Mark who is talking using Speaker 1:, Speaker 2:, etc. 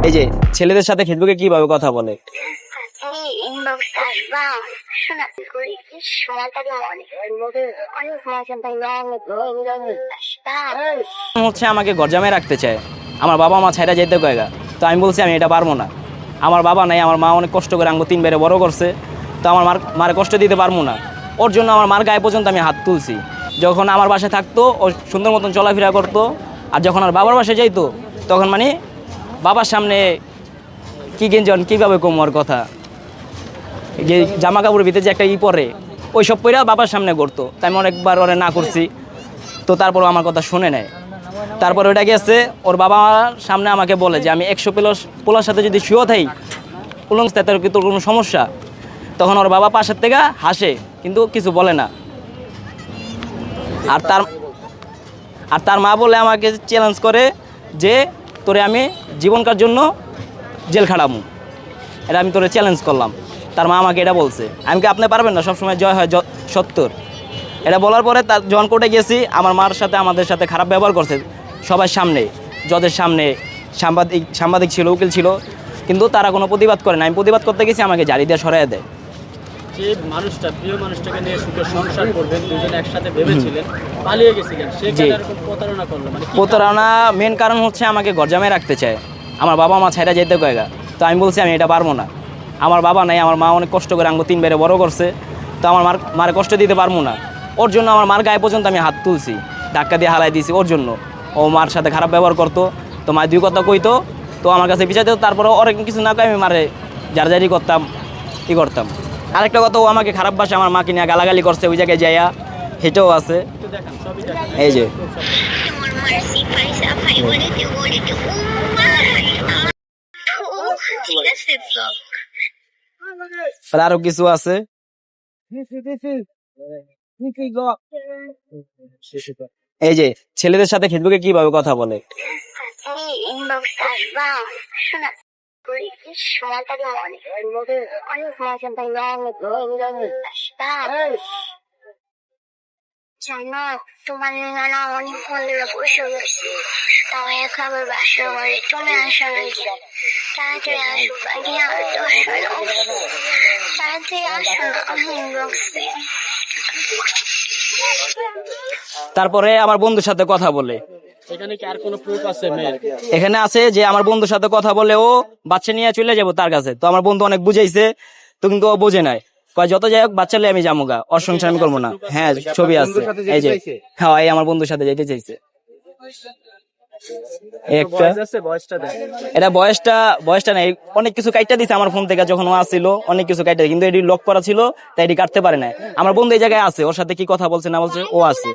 Speaker 1: এই যে ছেলেদের সাথে ফেসবুকে কিভাবে কথা বলে। হচ্ছে আমাকে ঘর জামাই রাখতে চায়, আমার বাবা মা ছাইরা যেতে কয়েগা। তো আমি বলছি আমি এটা পারবো না, আমার বাবা নাই, আমার মা অনেক কষ্ট করে আমাকে 3 বেড়ে বড় করছে, তো আমার মার কষ্ট দিতে পারবো না। ওর জন্য আমার মার গায়ে পর্যন্ত আমি হাত তুলছি। যখন আমার বাসায় থাকতো ও সুন্দর মতন চলাফেরা করতো, আর যখন আর বাবার বাসায় যাইতো তখন মানে বাবার সামনে কি গেঞ্জন কীভাবে কমার কথা, যে জামা কাপড়ের ভিতরে যে একটা পরে ওই সব পইরা বাবার সামনে করতো। তাই আমি অনেকবার ওরে না করছি, তো তারপরও আমার কথা শুনে নেয়। তারপর ওইটা গেছে ওর বাবার সামনে আমাকে বলে যে আমি 100 পোলার সাথে যদি শুয়ে থাই উলংস তার কি তোর কোনো সমস্যা। তখন ওর বাবা পাশের থেকে হাসে কিন্তু কিছু বলে না। আর তার মা বলে আমাকে চ্যালেঞ্জ করে যে তোরে আমি জীবনকার জন্য জেল খাটামু, এটা আমি তোরে চ্যালেঞ্জ করলাম। তার মা আমাকে এটা বলছে। আমি কি আপনি পারবেন না, সবসময় জয় হয় সত্যর। এটা বলার পরে তার যখন কোর্টে গেছি আমার মার সাথে আমাদের সাথে খারাপ ব্যবহার করছে সবার সামনে, জজের সামনে, সাংবাদিক ছিল, উকিল ছিল, কিন্তু তারা কোনো প্রতিবাদ করে না। আমি প্রতিবাদ করতে গেছি, আমাকে জারি দিয়ে সরাই দেয়।
Speaker 2: যে মানুষটা প্রিয় মানুষটাকে নিয়ে সুখে সংসার করবেন, দুজনে একসাথে ভেবেছিলেন, পালিয়ে গেছিলেন, সে কেন এরকম প্রতারণা করলো? মানে
Speaker 1: প্রতারণা মেন কারণ হচ্ছে আমাকে ঘর জামাই রাখতে চায়, আমার বাবা মা ছাইরা যেতে কয়েগা। তো আমি বলছি আমি এটা পারবো না, আমার বাবা নাই, আমার মা অনেক কষ্ট করে আমাকে 3 বেড়ে বড় করছে, তো আমার মার কষ্ট দিতে পারবো না। ওর জন্য আমার মার গায়ে পর্যন্ত আমি হাত তুলছি, ধাক্কা দিয়ে হালাই দিয়েছি ওর জন্য। ও মার সাথে খারাপ ব্যবহার করতো, তো মা 2 কথা কইতো, তো আমার কাছে বিচার দিত। তারপরে অনেক কিছু না কই আমি মারে জারি করতাম, ই করতাম। আরেকটা কথা, ও আমাকে খারাপ ভাষা আমার মাকে নিয়ে গালাগালি করছে ওই জায়গায় যাইয়া, সেটাও আছে। এই যে আরো কিছু আছে। এই যে ছেলেদের সাথে ফেসবুকে কিভাবে কথা বলে।
Speaker 3: জানো তোমার নানা অনেক বন্ধুরা বসে গেছে, তাই খাবার বাসা করে তুমি আসো নাকি? তাড়াতাড়ি আসো, তাড়াতাড়ি আসো না, আমি বলছি।
Speaker 1: তারপরে আমার বন্ধুর সাথে কথা বলে।
Speaker 2: এখানে কি আর কোনো প্রুফ আছে মেয়ের?
Speaker 1: এখানে আছে যে আমার বন্ধুর সাথে কথা বলে ও বাচ্চা নিয়ে চলে যাবো তার কাছে। তো আমার বন্ধু অনেক বুঝাইছে, তো কিন্তু ও বোঝে নাই। যত যাই হোক বাচ্চা নিয়ে আমি যাবো গা, ওর সংসার আমি করবো না। হ্যাঁ ছবি আছে, এই যে হ্যাঁ এই আমার বন্ধুর সাথে যেতে চাইছে। এটা বয়সটা নাই, অনেক কিছু কাইটা দিছে আমার ফোন থেকে যখন ও আসছিল, অনেক কিছু কাইটা, কিন্তু এটি লক করা ছিল তাই এটি কাটতে পারে না। আমার বন্ধু এই জায়গায় আছে, ওর সাথে কি কথা বলছে না বলছে ও আছে।